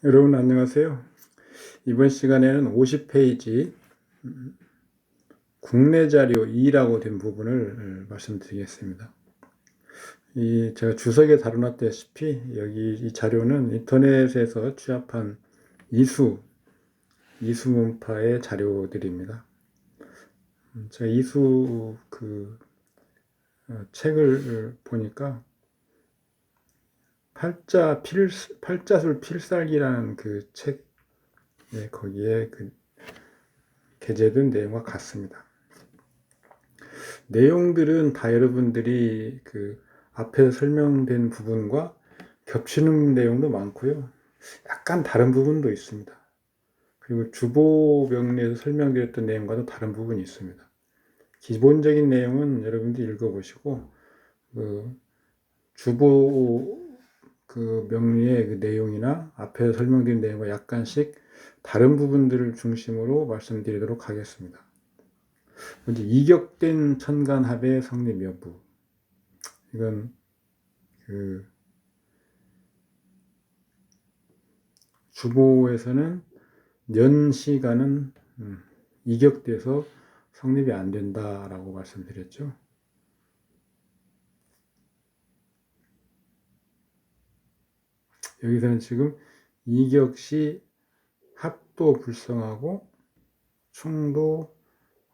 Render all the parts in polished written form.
여러분 안녕하세요. 이번 시간에는 50페이지 국내 자료 2라고 된 부분을 말씀드리겠습니다. 제가 주석에 다뤄놨다시피 여기 이 자료는 인터넷에서 취합한 이수문파의 자료들입니다. 제가 이수 책을 보니까 팔자술 필살기라는 그 책, 거기에 게재된 내용과 같습니다. 내용들은 다 여러분들이 앞에서 설명된 부분과 겹치는 내용도 많고요. 약간 다른 부분도 있습니다. 그리고 주보 명리에서 설명드렸던 내용과도 다른 부분이 있습니다. 기본적인 내용은 여러분들이 읽어보시고 주보 명리의 내용이나 앞에서 설명드린 내용과 약간씩 다른 부분들을 중심으로 말씀드리도록 하겠습니다. 먼저 이격된 천간합의 성립 여부. 이건 주보에서는 년시간은 이격돼서 성립이 안 된다라고 말씀드렸죠. 여기서는 지금 이격시 합도 불성하고 충도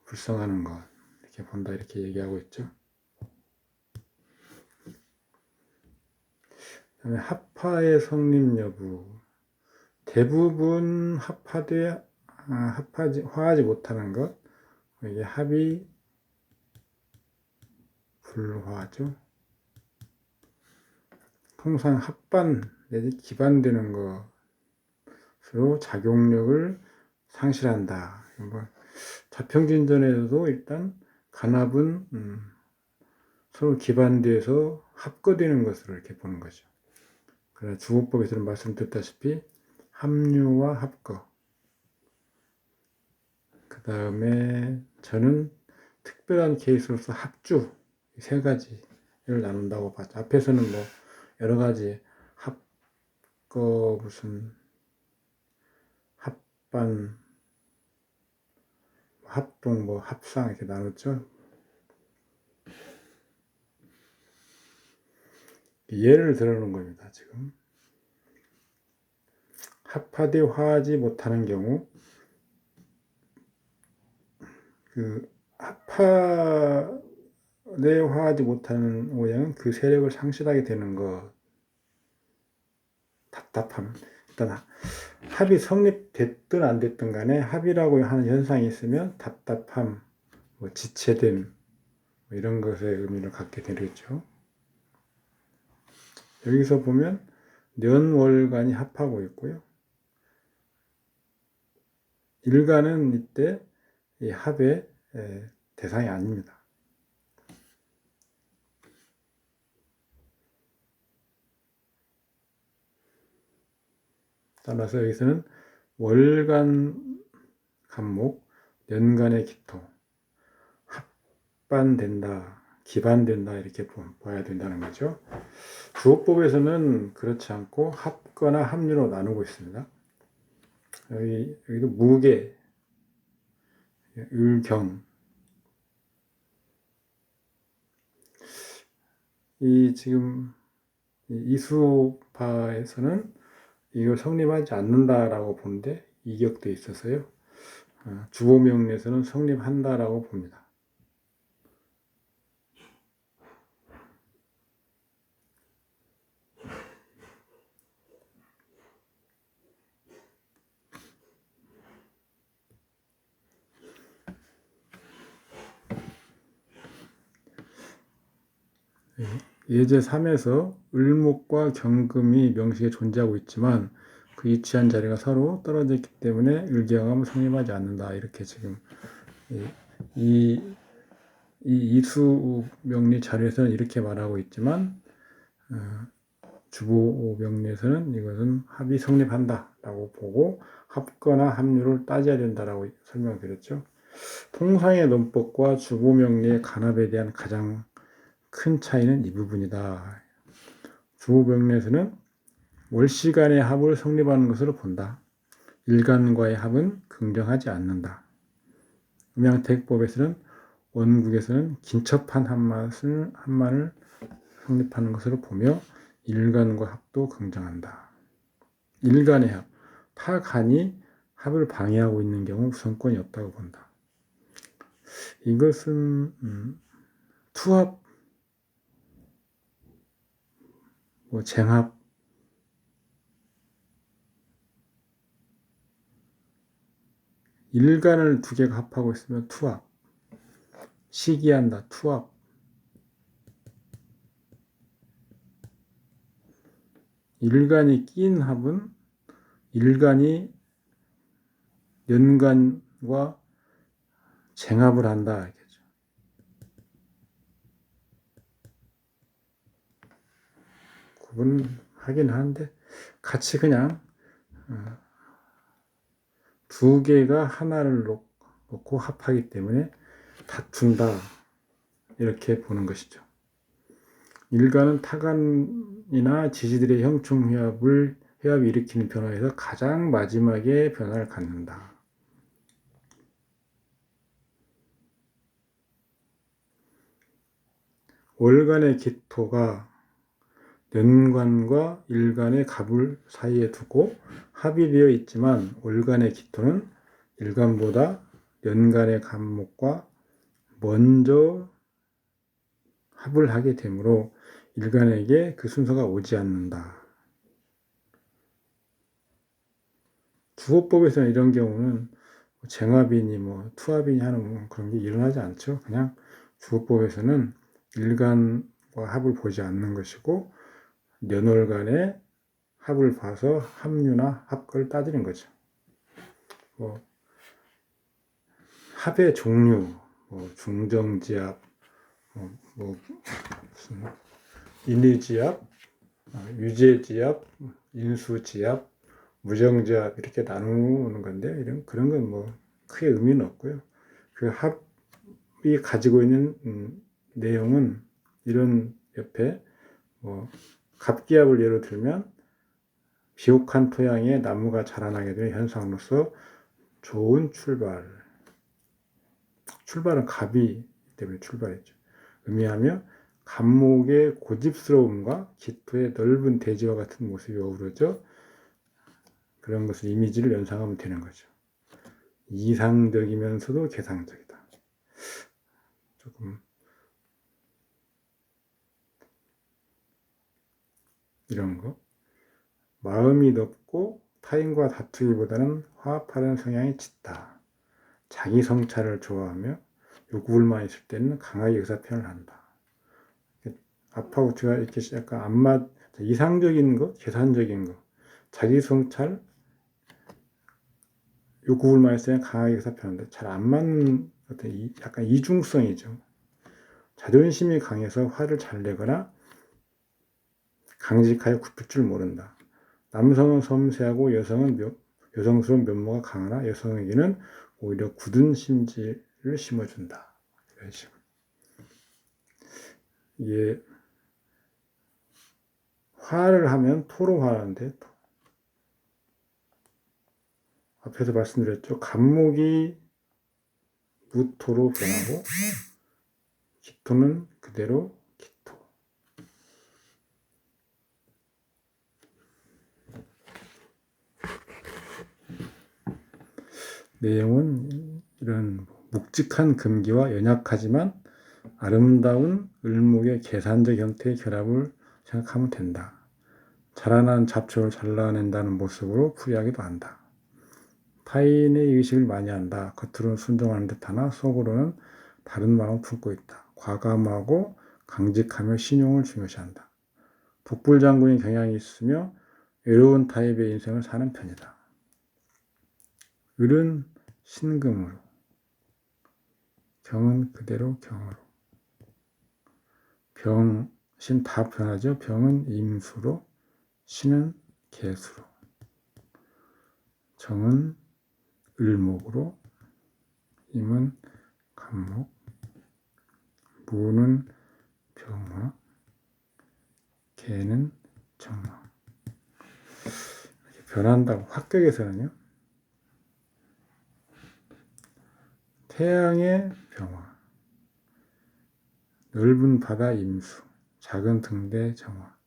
불성하는 것 이렇게 본다 이렇게 얘기하고 있죠. 그다음에 합화의 성립 여부. 대부분 화하지 못하는 것. 이게 합이 불화죠. 통상 합반 내지 기반되는 것으로 작용력을 상실한다. 자평진전에서도 일단 간합은 서로 기반돼서 합거되는 것으로 이렇게 보는 거죠. 그러나 주호법에서는 말씀드렸다시피 합류와 합거. 그 다음에 저는 특별한 케이스로서 합주 세 가지를 나눈다고 봤죠. 앞에서는 여러 가지 합거 무슨 합반 합동 합상 이렇게 나눴죠. 예를 들어놓은 겁니다. 지금 합하되 화하지 못하는 경우 합하되 화하지 못하는 모양은 그 세력을 상실하게 되는 것. 답답함. 일단 합이 성립됐든 안 됐든 간에 합이라고 하는 현상이 있으면 답답함, 지체됨 이런 것의 의미를 갖게 되겠죠. 여기서 보면 년월간이 합하고 있고요. 일간은 이때 이 합의 대상이 아닙니다. 따라서 여기서는 월간 간목, 년간의 기토, 합반된다, 기반된다 이렇게 봐야 된다는 거죠. 주어법에서는 그렇지 않고 합거나 합류로 나누고 있습니다. 여기도 무게, 을경. 지금 이수파에서는 이걸 성립하지 않는다라고 보는데 이격돼 있어서요. 주보명리에서는 성립한다라고 봅니다. 예제 3에서 을목과 경금이 명식에 존재하고 있지만 그 위치한 자리가 서로 떨어져 있기 때문에 을경합은 성립하지 않는다. 이렇게 지금 이 이수 명리 자료에서는 이렇게 말하고 있지만 주보 명리에서는 이것은 합이 성립한다라고 보고 합거나 합류를 따져야 된다라고 설명드렸죠. 통상의 논법과 주보 명리의 간합에 대한 가장 큰 차이는 이 부분이다. 주보 명리에서는 월시간의 합을 성립하는 것으로 본다. 일간과의 합은 긍정하지 않는다. 음양택법에서는 원국에서는 긴첩한 합만을 성립하는 것으로 보며 일간과 합도 긍정한다. 일간의 합, 타 간이 합을 방해하고 있는 경우 우선권이 없다고 본다. 이것은 투합, 쟁합, 일간을 두 개가 합하고 있으면 투합, 시기한다, 투합. 일간이 낀 합은 일간이 연간과 쟁합을 한다. 알겠죠? 구분하긴 하는데 같이 그냥 두 개가 하나를 놓고 합하기 때문에 다툰다. 이렇게 보는 것이죠. 일간은 타간이나 지지들의 형충회합이 일으키는 변화에서 가장 마지막에 변화를 갖는다. 월간의 기토가 연간과 일간의 갑을 사이에 두고 합이 되어 있지만 월간의 기토는 일간보다 연간의 갑목과 먼저 합을 하게 되므로 일간에게 그 순서가 오지 않는다. 주호법에서는 이런 경우는 쟁합이니 투합이니 하는 그런 게 일어나지 않죠. 그냥 주호법에서는 일간과 합을 보지 않는 것이고 년월간의 합을 봐서 합류나 합걸 따지는 거죠. 합의 종류, 중정지합, 무슨 인의지합, 유제지합, 인수지합, 무정지합 이렇게 나누는 건데 그런 건 크게 의미는 없고요. 그 합이 가지고 있는 내용은 이런 옆에 갑기합을 예로 들면 비옥한 토양에 나무가 자라나게 되는 현상으로서 좋은 출발은 갑이 때문에 출발했죠. 의미하며 갑목의 고집스러움과 기토의 넓은 대지와 같은 모습이 어우러져 그런 것을 이미지를 연상하면 되는 거죠. 이상적이면서도 개상적이다. 조금 이런 거. 마음이 넓고 타인과 다투기보다는 화합하는 성향이 짙다. 자기 성찰을 좋아하며 요구불만 있을 때는 강하게 의사표현을 한다. 앞하고 제가 이렇게 약간 이상적인 거, 계산적인 거, 자기 성찰, 요구불만 있을 때는 강하게 의사표현한다. 잘 안 맞는 어떤 약간 이중성이죠. 자존심이 강해서 화를 잘 내거나 강직하여 굽힐 줄 모른다. 남성은 섬세하고 여성스러운 면모가 강하나 여성에게는 오히려 굳은 심지를 심어준다. 이런 식으로. 이게 화를 하면 토로 화하는데 앞에서 말씀드렸죠. 갑목이 무토로 변하고 기토는 그대로 기토. 내용은 이런 묵직한 금기와 연약하지만 아름다운 을목의 계산적 형태의 결합을 생각하면 된다. 자라난 잡초를 잘라낸다는 모습으로 풀이하기도 한다. 타인의 의식을 많이 한다. 겉으로는 순종하는 듯하나 속으로는 다른 마음을 품고 있다. 과감하고 강직하며 신용을 중요시한다. 독불장군의 경향이 있으며 외로운 타입의 인생을 사는 편이다. 을은 신금으로, 경은 그대로 경으로. 신 다 변하죠. 병은 임수로, 신은 개수로, 정은 을목으로, 임은 갑목, 무는 병화, 개는 정화. 변한다고. 합격에서는요. 태양의 병화, 넓은 바다 임수, 작은 등대 정화,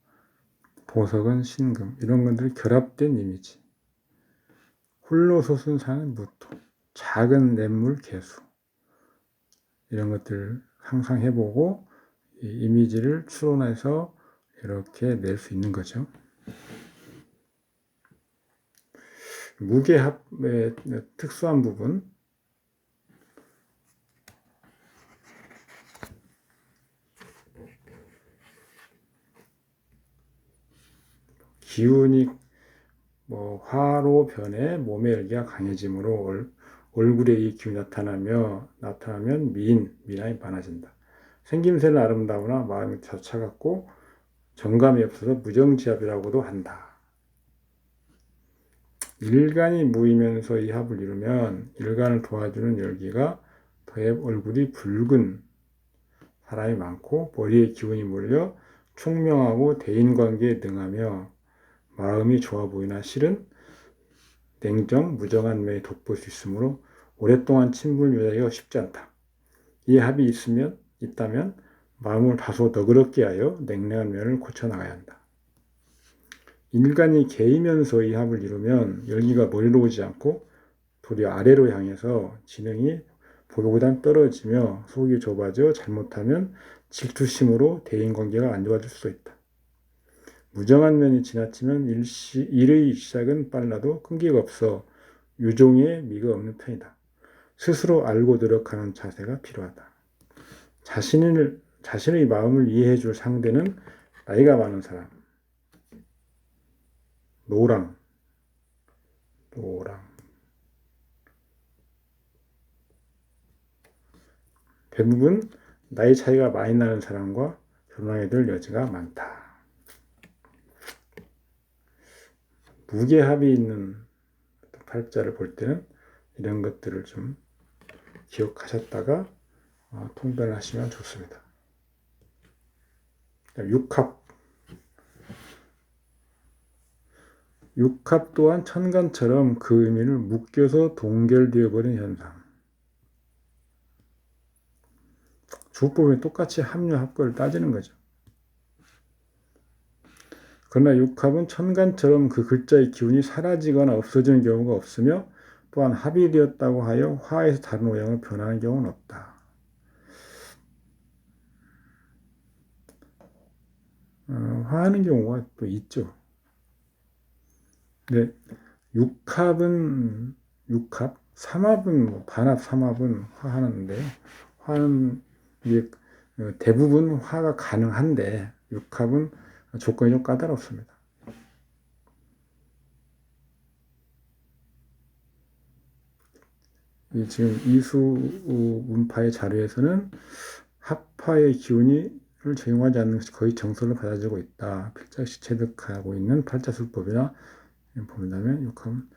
보석은 신금, 이런 것들이 결합된 이미지. 홀로 솟은 산은 무토, 작은 냇물 개수, 이런 것들 항상 해보고 이 이미지를 추론해서 이렇게 낼 수 있는 거죠. 무게합의 특수한 부분, 기운이 화로 변해 몸의 열기가 강해지므로 얼굴에 이 기운이 나타나면 미남이 많아진다. 생김새는 아름다우나 마음이 차갑고 정감이 없어서 무정지합이라고도 한다. 일간이 모이면서 이 합을 이루면 일간을 도와주는 열기가 더해 얼굴이 붉은 사람이 많고 머리에 기운이 몰려 총명하고 대인관계에 능하며 마음이 좋아 보이나 실은 냉정, 무정한 면이 돋보일 수 있으므로 오랫동안 친분을 유지하기가 쉽지 않다. 이 합이 있다면 마음을 다소 너그럽게 하여 냉랭한 면을 고쳐나가야 한다. 일간이 개이면서 이 합을 이루면 열기가 머리로 오지 않고 도리어 아래로 향해서 지능이 보기보단 떨어지며 속이 좁아져 잘못하면 질투심으로 대인관계가 안 좋아질 수도 있다. 무정한 면이 지나치면 일의 시작은 빨라도 끈기가 없어 유종의 미가 없는 편이다. 스스로 알고 노력하는 자세가 필요하다. 자신의 마음을 이해해 줄 상대는 나이가 많은 사람, 노랑. 대부분 나이 차이가 많이 나는 사람과 결혼하게 될 여지가 많다. 무게합이 있는 팔자를 볼 때는 이런 것들을 좀 기억하셨다가 통변을 하시면 좋습니다. 육합 또한 천간처럼 그 의미를 묶여서 동결되어 버린 현상. 주법에 똑같이 합류, 합거를 따지는 거죠. 그러나 육합은 천간처럼 그 글자의 기운이 사라지거나 없어지는 경우가 없으며 또한 합이 되었다고 하여 화에서 다른 오형을 변하는 경우는 없다. 화하는 경우가 또 있죠. 근데 삼합은 반합, 삼합은 화하는데 화는 이게 대부분 화가 가능한데 육합은 조건이 좀 까다롭습니다. 지금 이수 문파의 자료에서는 합파의 기운을 적용하지 않는 것이 거의 정설로 받아들이고 있다. 필자시 체득하고 있는 팔자술법이나 본다면 육합은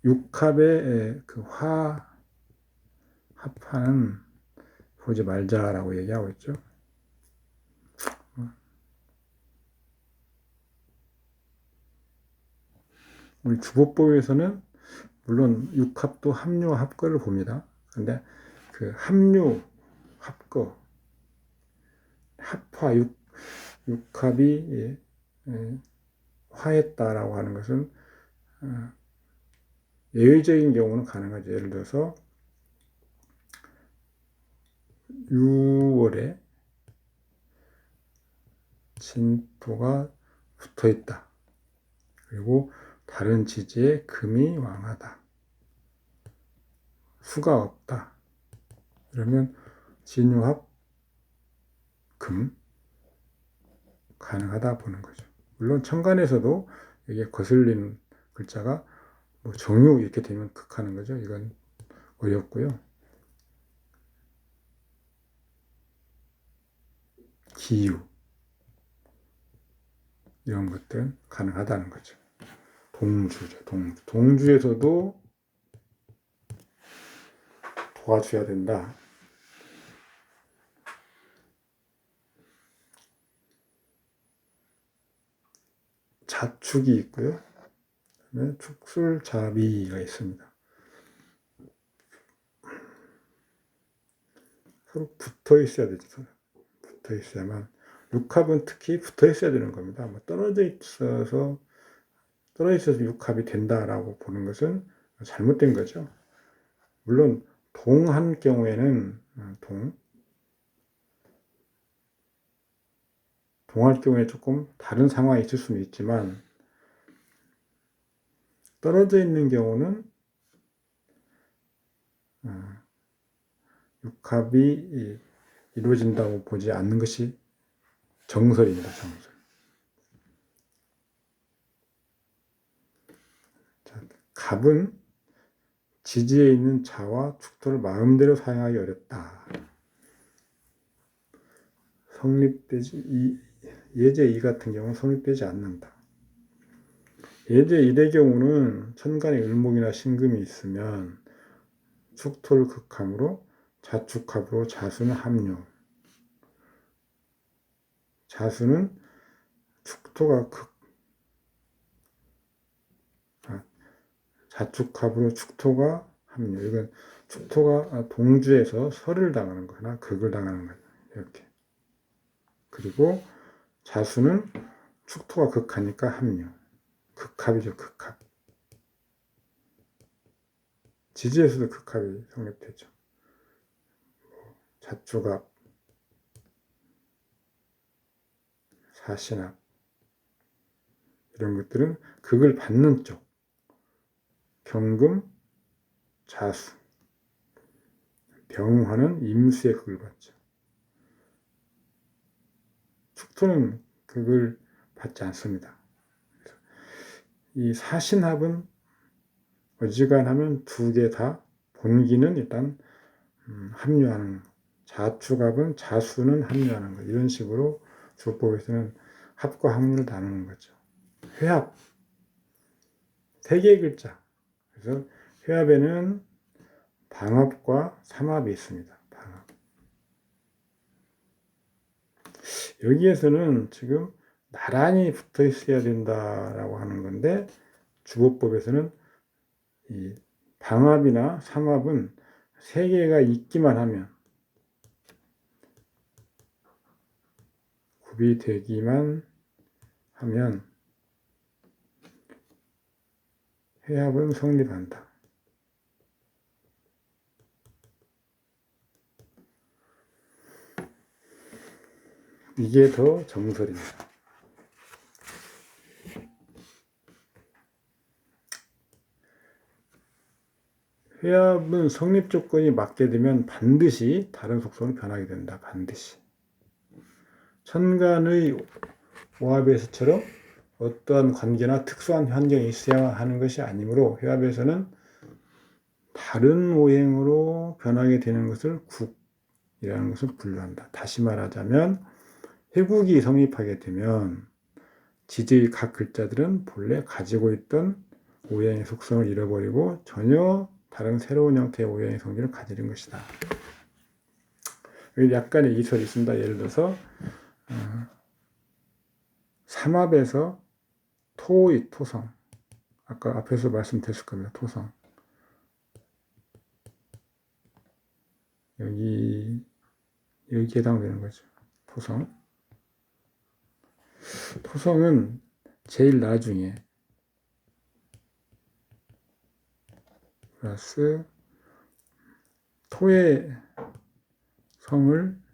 육합의 그 합파는 보지 말자라고 얘기하고 있죠. 우리 주법법에서는 물론 육합도 합류, 합거를 봅니다. 근데 그 합류, 합거, 합화, 육합이 화했다라고 하는 것은 예외적인 경우는 가능하죠. 예를 들어서 6월에 진토가 붙어 있다. 그리고 다른 지지에 금이 왕하다. 수가 없다. 그러면 진유합 금 가능하다 보는 거죠. 물론 천간에서도 이게 거슬리는 글자가 정유 이렇게 되면 극하는 거죠. 이건 어렵고요. 기유 이런 것들은 가능하다는 거죠. 동주죠. 동주에서도 도와줘야 된다. 자축이 있고요. 그다음에 축술자비가 있습니다. 서로 붙어 있어야 되죠. 서로 붙어 있어야만. 육합은 특히 붙어 있어야 되는 겁니다. 뭐 떨어져 있어서 육합이 된다라고 보는 것은 잘못된 거죠. 물론 동한 경우에는 동할 경우에 조금 다른 상황이 있을 수는 있지만 떨어져 있는 경우는 육합이 이루어진다고 보지 않는 것이 정설입니다. 정설. 자, 갑은 지지에 있는 자와 축토를 마음대로 사용하기 어렵다. 예제 2 같은 경우는 성립되지 않는다. 예제 1의 경우는 천간에 을목이나 신금이 있으면 축토를 극함으로 자축합으로 자수는 합류. 자수는 축토가 자축합으로 축토가 합류. 이건 축토가 동주에서 설을 당하는 거나 극을 당하는 거예요. 이렇게. 그리고 자수는 축토가 극하니까 합류. 극합이죠, 극합. 지지에서도 극합이 성립되죠. 자축합, 사신합 이런 것들은 극을 받는 쪽. 경금, 자수. 병화는 임수의 극을 받죠. 축토는 극을 받지 않습니다. 이 사신합은 어지간하면 두 개 다 본기는 일단 합류하는, 자축합은 자수는 합류하는 것. 이런 식으로 주법에서는 합과 합류를 나누는 거죠. 회합, 세 개의 글자. 그래서 회합에는 방합과 삼합이 있습니다. 방합. 여기에서는 지금 나란히 붙어 있어야 된다라고 하는 건데 주법에서는 이 방합이나 삼합은 세 개가 있기만 하면, 굽이 되기만 하면 회합은 성립한다. 이게 더 정설입니다. 회합은 성립 조건이 맞게 되면 반드시 다른 속성으로 변하게 된다. 반드시. 천간의 오합에서처럼 어떠한 관계나 특수한 환경이 있어야 하는 것이 아니므로 회합에서는 다른 오행으로 변하게 되는 것을 국이라는 것을 분류한다. 다시 말하자면 회국이 성립하게 되면 지지의 각 글자들은 본래 가지고 있던 오행의 속성을 잃어버리고 전혀 다른 새로운 형태의 오행의 성질을 가지는 것이다. 여기 약간의 이설이 있습니다. 예를 들어서 삼합에서 토의 토성, 아까 앞에서 말씀드렸을 겁니다. 토성. 여기에 해당되는 거죠. 토성. 토성은 제일 나중에 플러스 토의 성을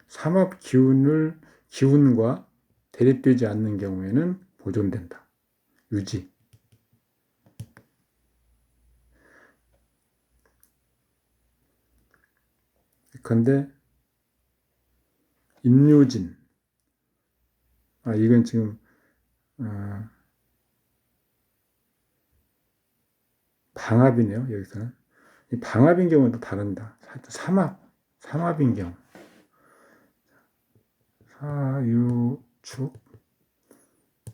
삼합 기운과 대립되지 않는 경우에는 보존된다. 유지. 그런데 인유진. 이건 지금 방합이네요. 여기서는 이 방합인 경우는 또 다른다. 삼합인 경우. 사유축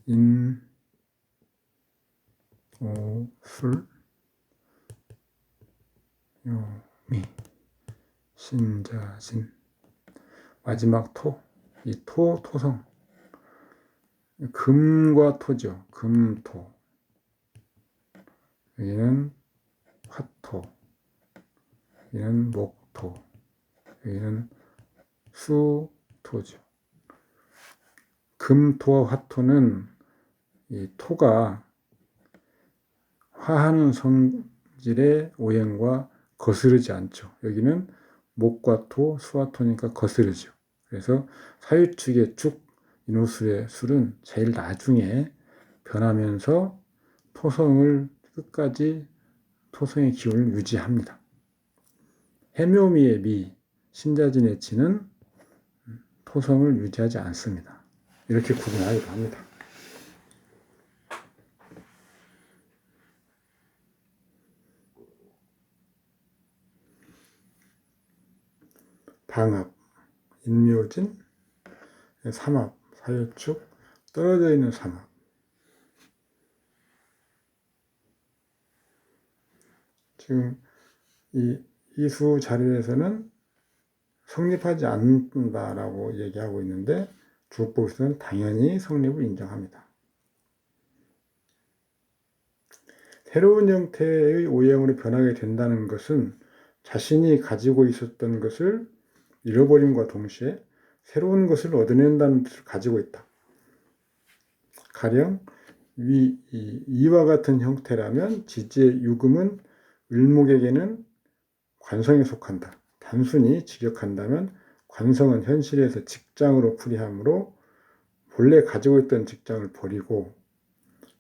인오술 요미 신자진 마지막 토. 이 토성. 금과 토죠. 금토. 여기는 화토. 여기는 목토. 여기는 수토죠. 금토와 화토는 이 토가 화하는 성질의 오행과 거스르지 않죠. 여기는 목과 토, 수와 토니까 거스르죠. 그래서 사유축의 축, 인호술의 술은 제일 나중에 변하면서 토성을 끝까지 토성의 기운을 유지합니다. 해묘미의 미, 신자진의 진은 토성을 유지하지 않습니다. 이렇게 구분하기도 합니다. 방합, 인묘진, 삼합, 사유축, 떨어져 있는 삼합. 지금 이 이수 자료에서는 성립하지 않는다라고 얘기하고 있는데 주법에서는 당연히 성립을 인정합니다. 새로운 형태의 오행으로 변하게 된다는 것은 자신이 가지고 있었던 것을 잃어버림과 동시에 새로운 것을 얻어낸다는 뜻을 가지고 있다. 가령 이와 같은 형태라면 지지의 유금은 을목에게는 관성에 속한다. 단순히 직역한다면 관성은 현실에서 직장으로 풀이하므로 본래 가지고 있던 직장을 버리고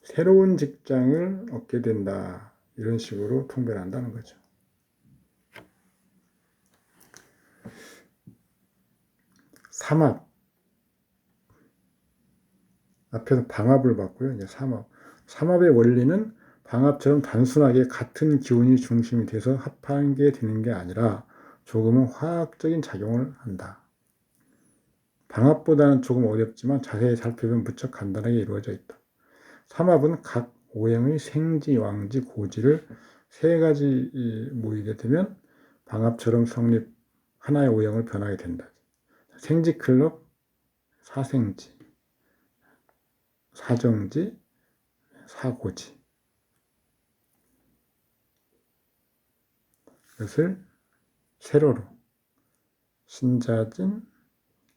새로운 직장을 얻게 된다. 이런 식으로 통배를 한다는 거죠. 삼합. 앞에서 방합을 봤고요. 이제 삼합. 삼합의 원리는 방합처럼 단순하게 같은 기운이 중심이 돼서 합한 게 되는 게 아니라 조금은 화학적인 작용을 한다. 방합보다는 조금 어렵지만 자세히 살펴보면 무척 간단하게 이루어져 있다. 삼합은 각 오행의 생지, 왕지, 고지를 세 가지 모이게 되면 방합처럼 성립 하나의 오행을 변하게 된다. 생지 클럽, 사생지, 사정지, 사고지. 이것을 세로로 신자진,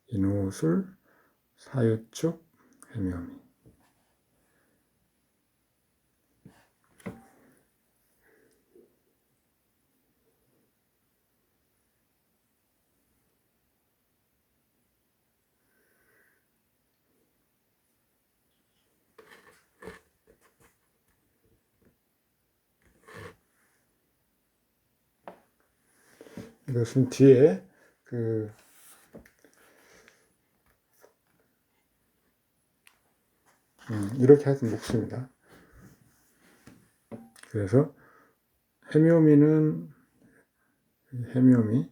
인호술, 사유축, 해묘미. 이것은 뒤에 이렇게 해서 묶습니다. 그래서 해묘미는 해묘미,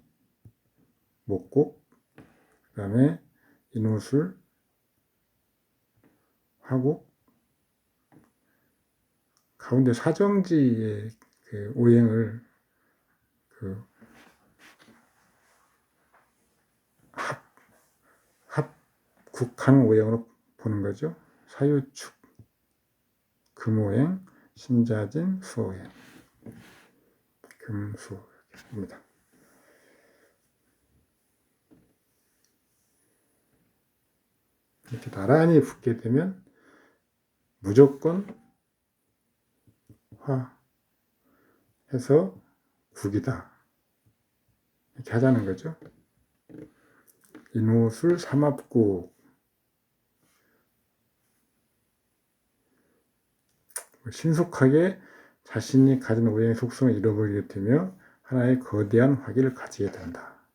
목국, 그 다음에 인호술, 화국, 가운데 사정지의 그 오행을 합국하는 오행으로 보는 거죠. 사유축, 금오행, 신자진, 수오행, 금수 이렇게 봅니다. 이렇게 나란히 붙게 되면 무조건 화 해서 국이다. 이렇게 하자는 거죠. 인호술 삼합국. 신속하게 자신이 가진 오행의 속성을 잃어버리게 되며 하나의 거대한 화기를 가지게 된다.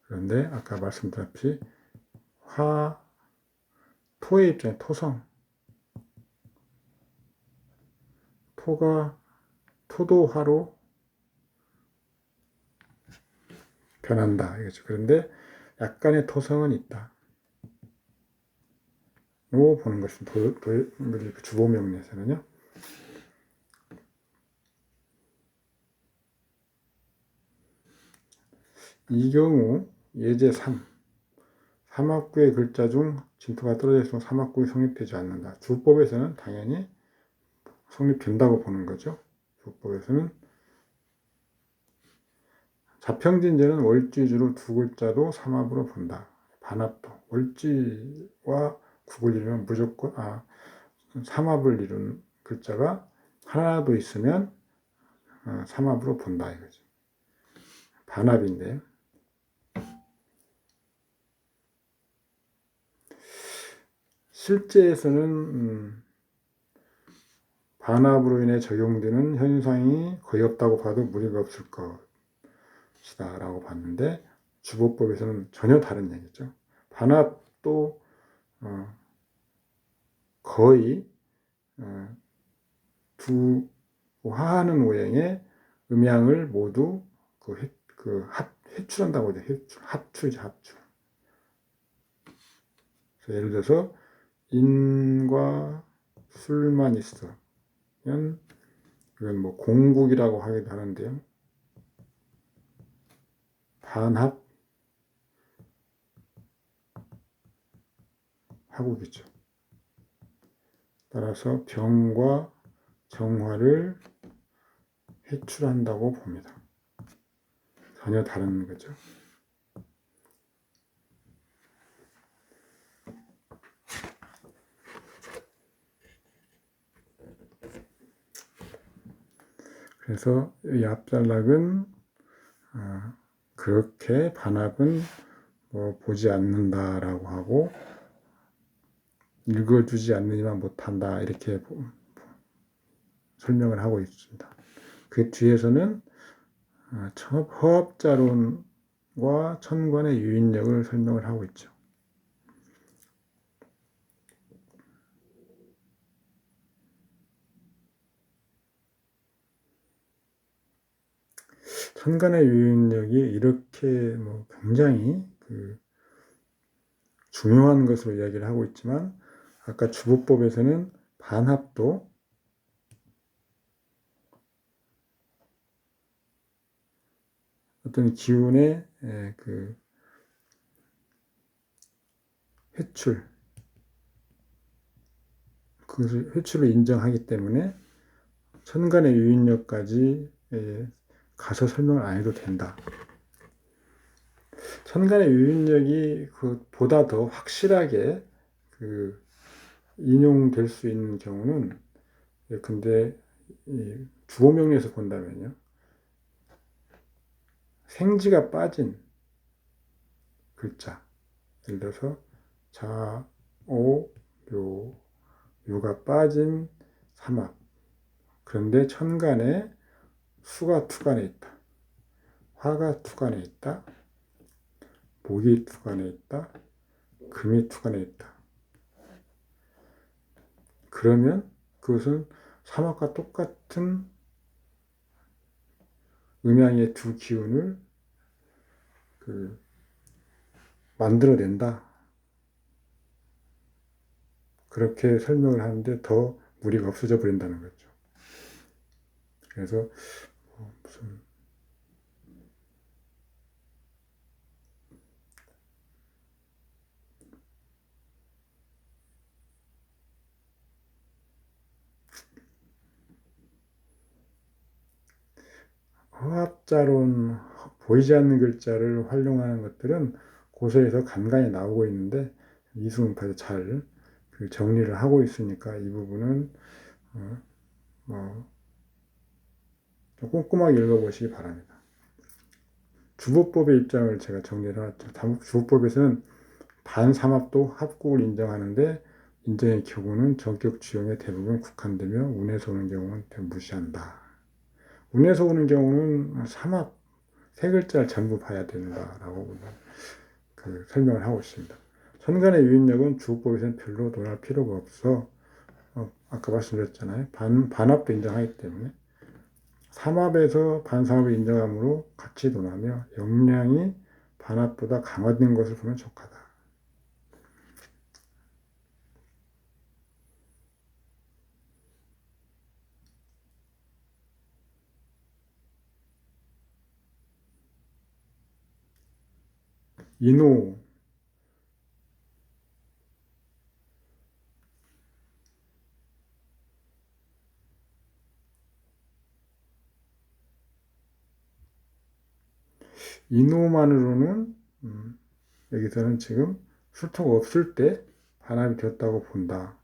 그런데 아까 말씀드렸다시피 토의 입장에 토성. 토도 화로 변한다. 이거죠. 그런데 약간의 토성은 있다. 로 보는 것입니다. 주보명리에서는요. 이 경우 예제 3. 삼합구의 글자 중 진토가 떨어져 있으면 삼합구이 성립되지 않는다. 주법에서는 당연히 성립된다고 보는 거죠. 주법에서는 자평진제는 월지주로 두 글자도 삼합으로 본다. 반합도 월지와 국을 이루면 무조건 삼합을 이룬 글자가 하나도 있으면 삼합으로 본다 이거죠. 반합인데요. 실제에서는 반합으로 인해 적용되는 현상이 거의 없다고 봐도 무리가 없을 것이다 라고 봤는데 주보법에서는 전혀 다른 얘기죠. 반합도 거의 두 화하는 오행의 음양을 모두 해출한다고 하죠. 합출이죠, 합출. 예를 들어서 인과 술만 있으면 이건 뭐 공국이라고 하기도 하는데요. 반합 하국이죠. 따라서 병과 정화를 해출한다고 봅니다. 전혀 다른 거죠. 그래서 이 앞잘락은 그렇게 반합은 보지 않는다라고 하고 읽어주지 않느니만 못한다 이렇게 설명을 하고 있습니다. 그 뒤에서는 허합자론과 천관의 유인력을 설명을 하고 있죠. 천간의 유인력이 이렇게 굉장히 중요한 것으로 이야기를 하고 있지만 아까 주보법에서는 반합도 어떤 기운의 회출, 그것을 회출을 인정하기 때문에 천간의 유인력까지 가서 설명을 안 해도 된다. 천간의 유인력이 보다 더 확실하게 인용될 수 있는 경우는 근데 주보명리에서 본다면요. 생지가 빠진 글자, 예를 들어서 자, 오, 묘, 유가 빠진 삼합. 그런데 천간에 수가 투간에 있다. 화가 투간에 있다. 목이 투간에 있다. 금이 투간에 있다. 그러면 그것은 삼합과 똑같은 음양의 두 기운을 만들어낸다. 그렇게 설명을 하는데 더 무리가 없어져 버린다는 거죠. 그래서 무슨 허합자론 보이지 않는 글자를 활용하는 것들은 고서에서 간간히 나오고 있는데 이수문파에서 잘 정리를 하고 있으니까 이 부분은 좀 꼼꼼하게 읽어보시기 바랍니다. 주보법의 입장을 제가 정리를 해놨죠. 주보법에서는 반삼합도 합국을 인정하는데 인정의 경우는 전격 주형에 대부분 국한되며 운에서 오는 경우는 무시한다. 운에서 오는 경우는 삼합 세 글자를 전부 봐야 된다라고 설명을 하고 있습니다. 천간의 유인력은 주법에서는 별로 논할 필요가 없어 아까 말씀드렸잖아요. 반합도 인정하기 때문에 삼합에서 반삼합을 인정함으로 같이 논하며 역량이 반합보다 강화된 것을 보면 족하다. 인호 이놈만으로는 여기서는 지금 술토가 없을 때 반합이 되었다고 본다.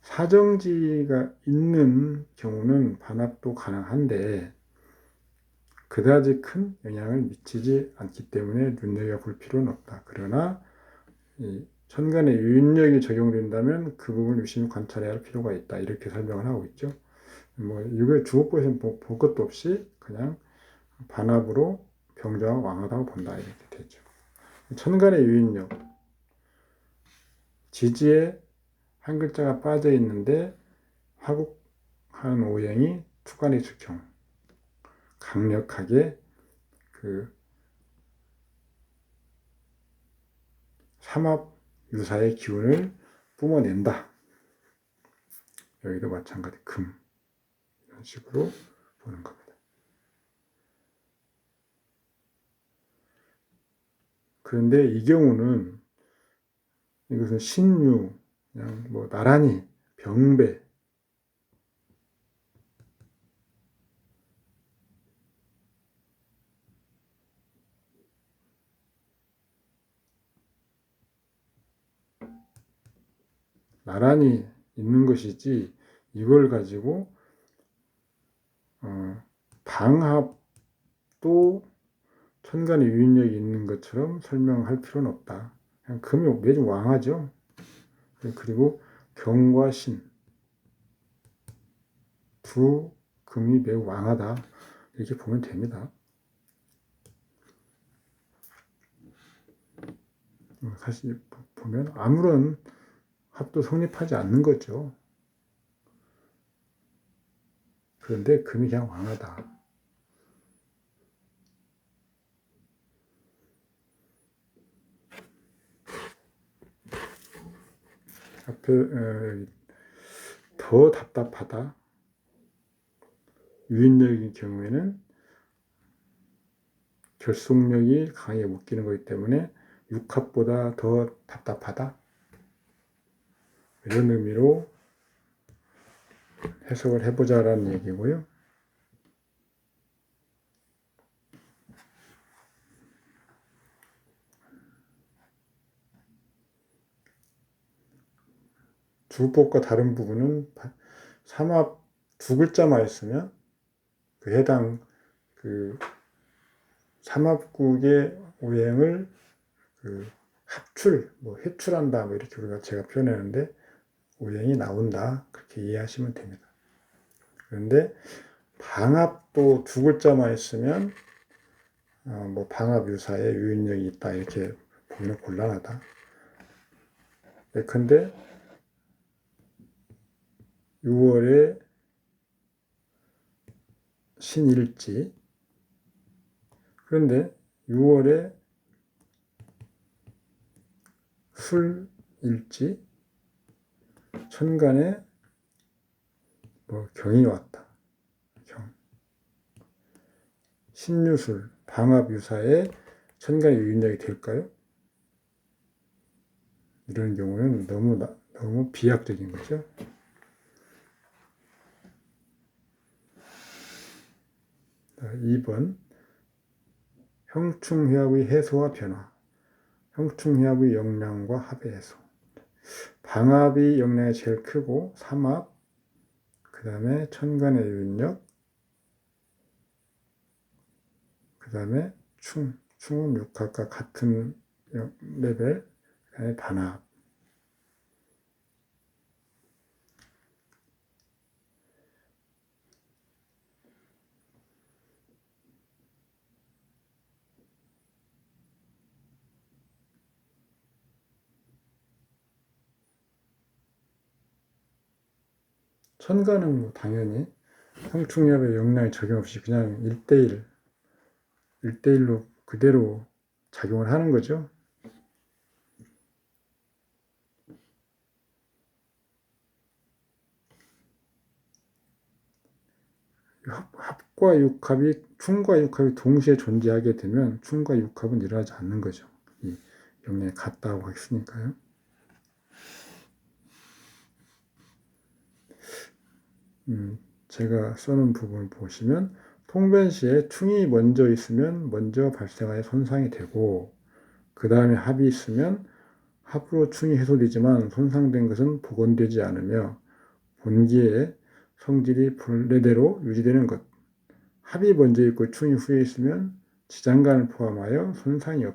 사정지가 있는 경우는 반합도 가능한데 그다지 큰 영향을 미치지 않기 때문에 눈여겨볼 필요는 없다. 그러나 이 천간에 유인력이 적용된다면 그 부분을 유심히 관찰해야 할 필요가 있다. 이렇게 설명을 하고 있죠. 뭐 이거 주어법에서 볼 것도 없이 그냥 반합으로 병자와 왕하다고 본다. 이렇게 되죠. 천간의 유인력, 지지에 한 글자가 빠져 있는데 화국한 오행이 투간의 축형, 강력하게 그 삼합 유사의 기운을 뿜어낸다. 여기도 마찬가지 금 이런 식으로 보는 겁니다. 그런데 이 경우는 이것은 신유, 그냥 뭐 나란히 병배, 나란히 있는 것이지 이걸 가지고 방합도 천간에 유인력이 있는 것처럼 설명할 필요는 없다. 그냥 금이 매주 왕하죠. 그리고 경과 신 두 금이 매우 왕하다. 이렇게 보면 됩니다. 사실 보면 아무런 합도 성립하지 않는 거죠. 그런데 금이 그냥 왕하다. 앞에 더 답답하다. 유인력인 경우에는 결속력이 강하게 묶이는 거기 때문에 육합보다 더 답답하다. 이런 의미로 해석을 해보자라는 얘기고요. 주법과 다른 부분은 삼합 두 글자만 있으면 그 해당 그 삼합국의 오행을 그 합출, 뭐 해출한다, 뭐 이렇게 우리가 제가 표현하는데 오행이 나온다 그렇게 이해하시면 됩니다. 그런데 방합도 두 글자만 있으면 뭐 방합 유사에 유인력이 있다 이렇게 보면 곤란하다. 예컨대 6월에 신일지, 그런데 6월에 술일지, 천간에 뭐 경이 왔다. 경. 신유술, 방합유사에 천간의 유인력이 될까요? 이런 경우는 너무 비약적인 거죠. 자, 2번 형충회합의 해소와 변화. 형충회합의 역량과 합의 해소. 방합이 역량이 제일 크고 삼합, 그 다음에 천간의 유인력, 그 다음에 충은 육합과 같은 레벨, 그 다음에 반합. 천간은 뭐 당연히 형충협의 역량이 적용 없이 그냥 1대1로 그대로 작용을 하는 거죠. 합과 육합이 충과 육합이 동시에 존재하게 되면 충과 육합은 일어나지 않는 거죠. 이 역량이 같다고 했으니까요. 제가 써놓은 부분을 보시면 통변 시에 충이 먼저 있으면 먼저 발생하여 손상이 되고, 그 다음에 합이 있으면 합으로 충이 해소되지만 손상된 것은 복원되지 않으며 본기의 성질이 본래대로 유지되는 것. 합이 먼저 있고 충이 후에 있으면 지장간을 포함하여 손상이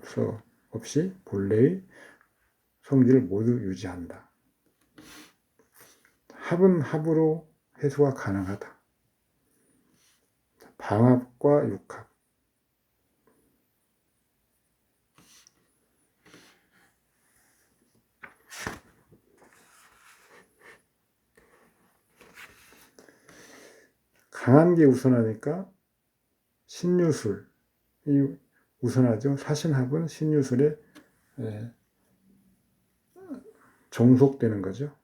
없이 본래의 성질을 모두 유지한다. 합은 합으로 해소가 가능하다. 방합과 육합. 강한 게 우선하니까 신유술이 우선하죠. 사신합은 신유술에 종속되는 거죠.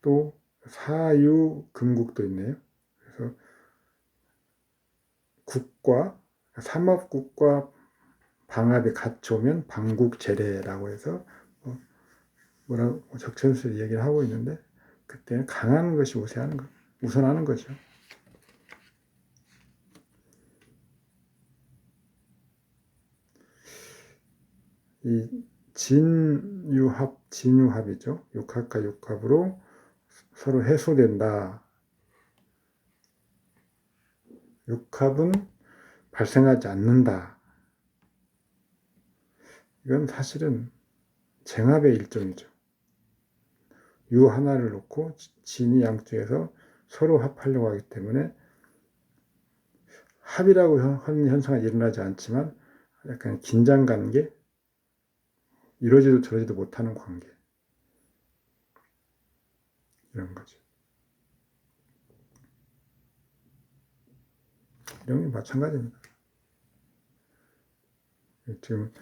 또 사유금국도 있네요. 그래서 국과 삼업국과 방합이 같이 오면 방국제례라고 해서 뭐라고 적천수 얘기를 하고 있는데, 그때는 강한 것이 우선하는 거죠. 이 진유합이죠. 육합과 육합으로 서로 해소된다. 육합은 발생하지 않는다. 이건 사실은 쟁합의 일종이죠. 유 하나를 놓고 진이 양쪽에서 서로 합하려고 하기 때문에 합이라고 하는 현상은 일어나지 않지만 약간 긴장관계, 이러지도 저러지도 못하는 관계, 이런 거죠. 이런 게 마찬가지입니다. 지금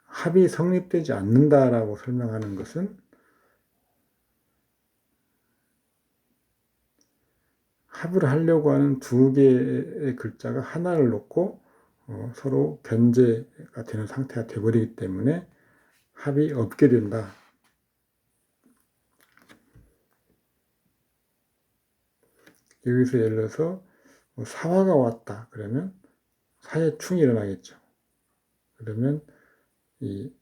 합이 성립되지 않는다라고 설명하는 것은 합을 하려고 하는 두 개의 글자가 하나를 놓고 서로 견제가 되는 상태가 되어버리기 때문에 합이 없게 된다. 여기서 예를 들어서 사화가 왔다 그러면 사에 충이 일어나겠죠. 그러면 이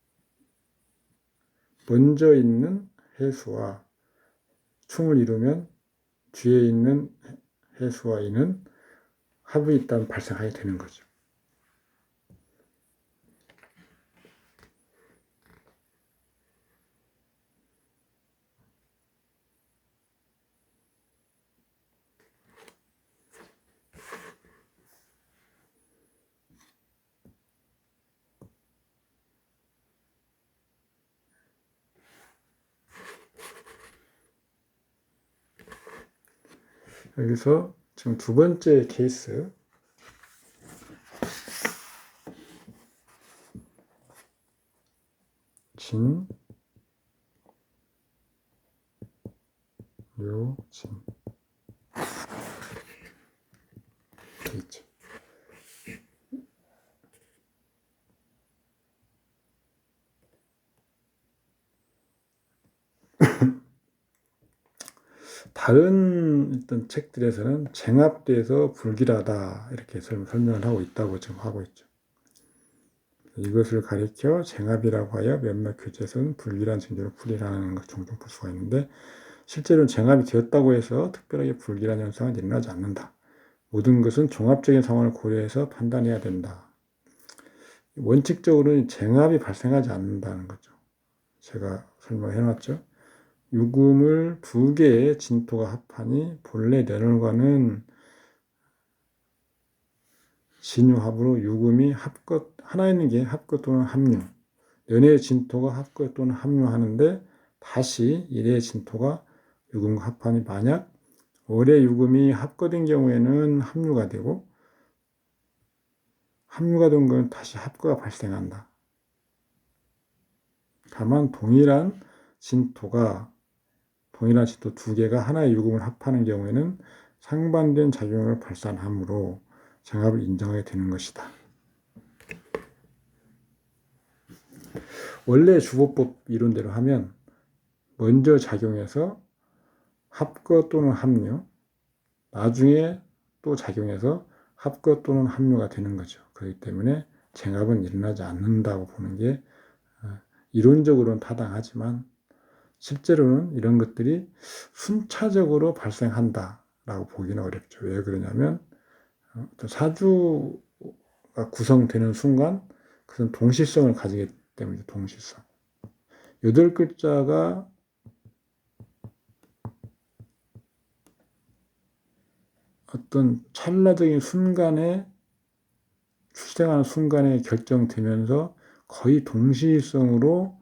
먼저 있는 해수와 충을 이루면 뒤에 있는 해수와 이는 합이 일단 발생하게 되는 거죠. 여기서 지금 두 번째 케이스, 진, 요, 진 있죠. 다른 어떤 책들에서는 쟁합돼서 불길하다 이렇게 설명을 하고 있다고 지금 하고 있죠. 이것을 가리켜 쟁합이라고 하여 몇몇 교재에서는 불길한 징조를 풀이라는 것 종종 볼 수가 있는데, 실제로는 쟁합이 되었다고 해서 특별하게 불길한 현상은 일어나지 않는다. 모든 것은 종합적인 상황을 고려해서 판단해야 된다. 원칙적으로는 쟁합이 발생하지 않는다는 거죠. 제가 설명해 놨죠. 유금을 두 개의 진토가 합하니 본래 내널과는 진유합으로 유금이 하나 있는 게 합거 또는 합류, 연의 진토가 합거 또는 합류하는데 다시 일의 진토가 유금과 합하니, 만약 월의 유금이 합거된 경우에는 합류가 되고 합류가 된 건 다시 합거가 발생한다. 다만 동일한 진토 두 개가 하나의 유금을 합하는 경우에는 상반된 작용을 발산하므로 쟁합을 인정하게 되는 것이다. 원래 주보법 이론대로 하면 먼저 작용해서 합거 또는 합류, 나중에 또 작용해서 합거 또는 합류가 되는 거죠. 그렇기 때문에 쟁합은 일어나지 않는다고 보는 게 이론적으로는 타당하지만 실제로는 이런 것들이 순차적으로 발생한다라고 보기는 어렵죠. 왜 그러냐면 사주가 구성되는 순간 그런 동시성을 가지기 때문이죠. 동시성. 8글자가 어떤 찰나적인 순간에 출생하는 순간에 결정되면서 거의 동시성으로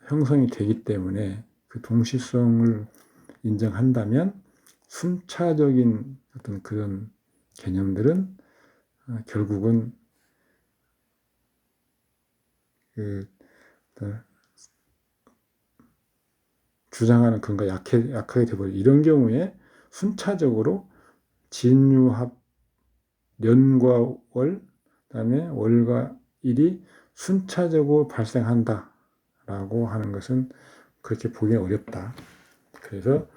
형성이 되기 때문에 그 동시성을 인정한다면 순차적인 어떤 그런 개념들은 결국은 그 주장하는 근거가 약하게 되버리고 이런 경우에 순차적으로 진유합 년과 월, 그다음에 월과 일이 순차적으로 발생한다라고 하는 것은 그렇게 보기 어렵다. 그래서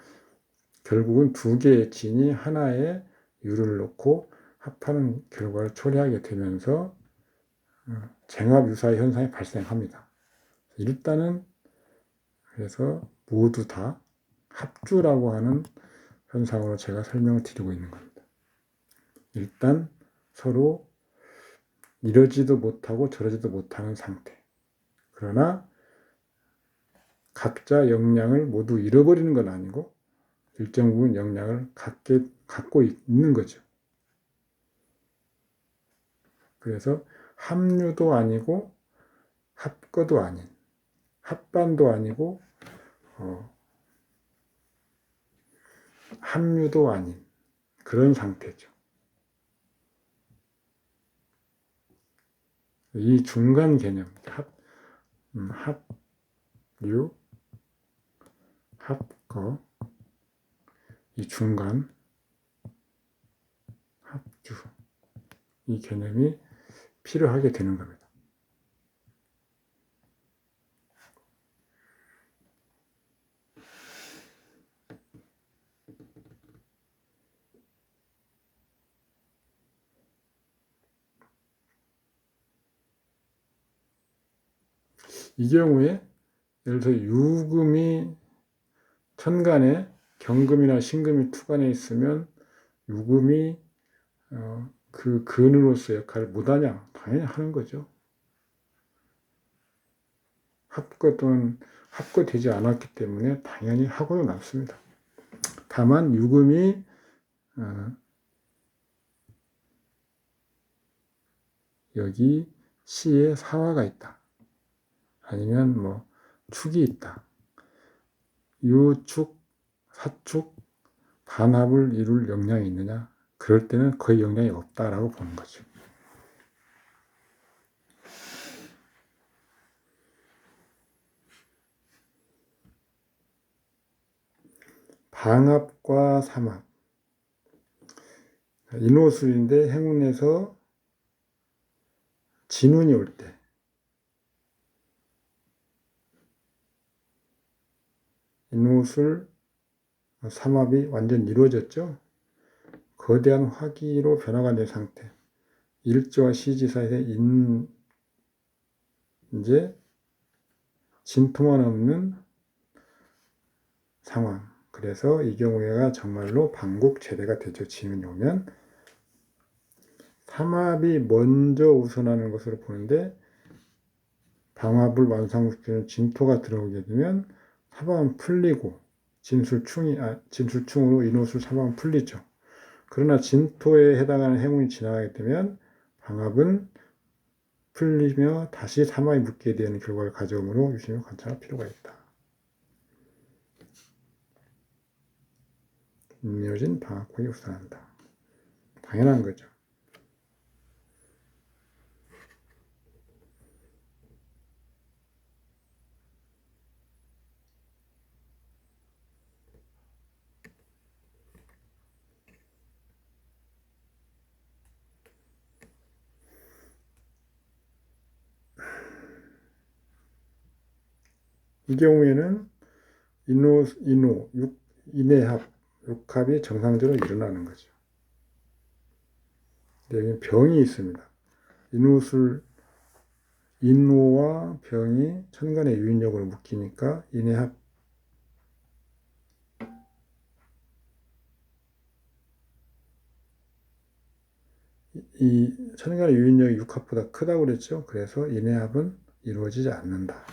결국은 두 개의 진이 하나의 유를 놓고 합하는 결과를 초래하게 되면서 쟁합 유사의 현상이 발생합니다. 일단은 그래서 모두 다 합주라고 하는 현상으로 제가 설명을 드리고 있는 겁니다. 일단 서로 이러지도 못하고 저러지도 못하는 상태. 그러나 각자 역량을 모두 잃어버리는 건 아니고 일정 부분 역량을 갖고 있는 거죠. 그래서 합류도 아니고 합거도 아닌, 합반도 아니고 합류도 아닌 그런 상태죠. 이 중간 개념, 합류, 합거, 이 중간, 합주, 이 개념이 필요하게 되는 겁니다. 이 경우에 예를 들어 유금이 천간에 경금이나 신금이 투간에 있으면 유금이 그 근으로서 역할을 못하냐? 당연히 하는 거죠. 합거 또는 합거되지 않았기 때문에 당연히 하고는 남습니다. 다만 유금이 여기 시에 사화가 있다. 아니면 뭐 축이 있다. 유축, 사축, 반합을 이룰 역량이 있느냐? 그럴 때는 거의 역량이 없다라고 보는 거죠. 방합과 삼합. 인호술인데 행운에서 진운이 올 때. 인호술 삼합이 완전 이루어졌죠. 거대한 화기로 변화가 된 상태. 일조와 시지 사이에 이제 진토만 없는 상황. 그래서 이 경우에가 정말로 방국제대가 되죠. 진운이 오면. 삼합이 먼저 우선하는 것으로 보는데 방합을 완성시키는 진토가 들어오게 되면 삼합은 풀리고 진술충으로 인호술 삼합은 풀리죠. 그러나 진토에 해당하는 행운이 지나가게 되면 방합은 풀리며 다시 삼합이 묶게 되는 결과를 가져오므로 유심히 관찰할 필요가 있다. 임묘진 방합국이 우선한다. 당연한 거죠. 이 경우에는 인해합, 육합이 정상적으로 일어나는 거죠. 여기 병이 있습니다. 인호와 병이 천간의 유인력으로 묶이니까 인해합. 이 천간의 유인력이 육합보다 크다고 그랬죠. 그래서 인해합은 이루어지지 않는다.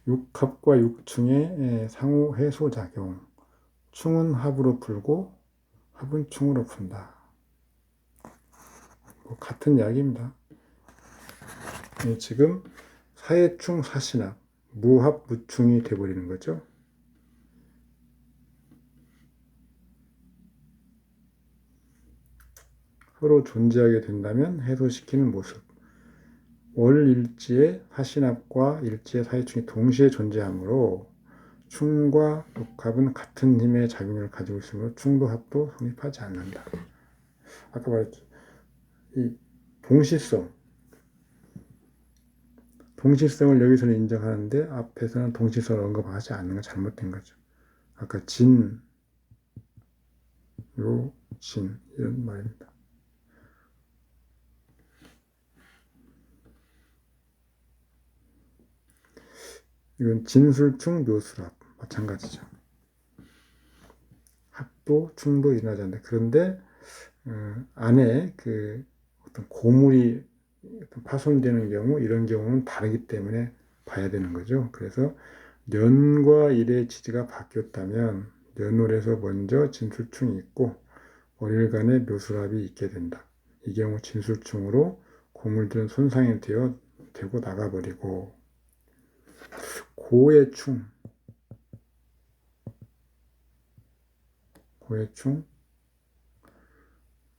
육합과 육충의 상호 해소작용. 충은 합으로 풀고 합은 충으로 푼다. 같은 이야기입니다. 지금 사해충 사신합, 무합 무충이 돼버리는 거죠. 서로 존재하게 된다면 해소시키는 모습. 월일지의 사신합과 일지의 사해충이 동시에 존재하므로 충과 육합은 같은 힘의 작용을 가지고 있으므로 충도 합도 성립하지 않는다. 아까 말했죠. 이 동시성을 여기서는 인정하는데 앞에서는 동시성을 언급하지 않는 건 잘못된 거죠. 아까 진, 요, 진 이런 말입니다. 이건 진술충, 묘술합 마찬가지죠. 합도, 충도 일어나지 않는다. 그런데 안에 그 어떤 고물이 파손되는 경우, 이런 경우는 다르기 때문에 봐야 되는 거죠. 그래서 년과 일의 지지가 바뀌었다면 년월에서 먼저 진술충이 있고 월일간에 묘술합이 있게 된다. 이 경우 진술충으로 고물들은 손상이 되고 나가버리고 고해충,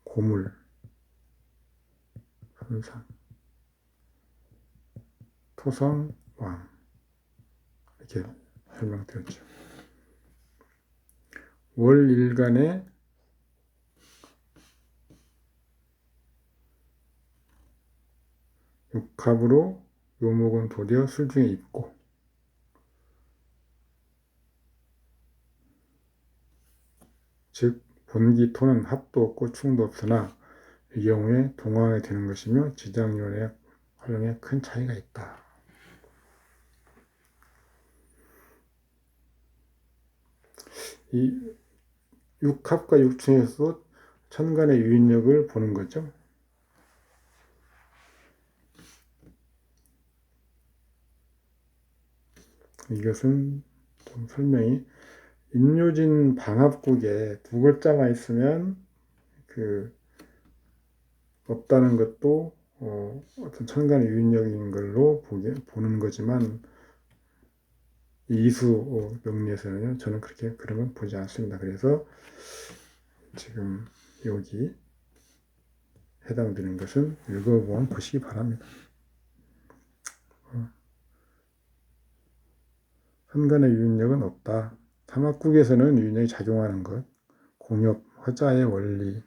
고물, 손상, 토성, 왕 이렇게 설명드렸죠. 월일간에 육합으로 묘목은 도리어 술중에 있고 즉 본기토는 합도 없고 충도 없으나 이 경우에 동황이 되는 것이며 지장률의 활용에 큰 차이가 있다. 이 육합과 육충에서 천간의 유인력을 보는 거죠. 이것은 좀 설명이 인묘진 방합국에 두 글자만 있으면 없다는 것도 어떤 천간의 유인력인 걸로 보는 거지만 이수 명리에서는요, 저는 그런 건 보지 않습니다. 그래서 지금 여기 해당되는 것은 읽어보면 보시기 바랍니다. 천간의 유인력은 없다. 삼합국에서는 유인력이 작용하는 것, 공엽, 화자의 원리이지만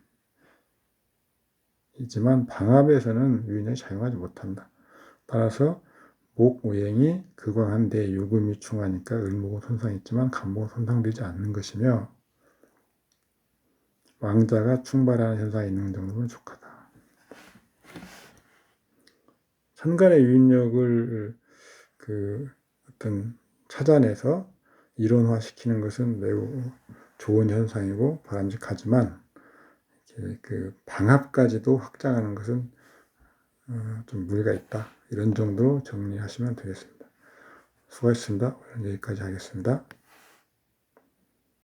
방합에서는 유인력이 작용하지 못한다. 따라서 목오행이 극왕한데 요금이 충하니까 을목은 손상했지만 간목은 손상되지 않는 것이며 왕자가 충발하는 현상이 있는 정도면 족하다. 천간의 유인력을 어떤 찾아내서 이론화시키는 것은 매우 좋은 현상이고 바람직하지만 방합까지도 확장하는 것은 좀 무리가 있다. 이런 정도로 정리하시면 되겠습니다. 수고하셨습니다. 오늘 여기까지 하겠습니다.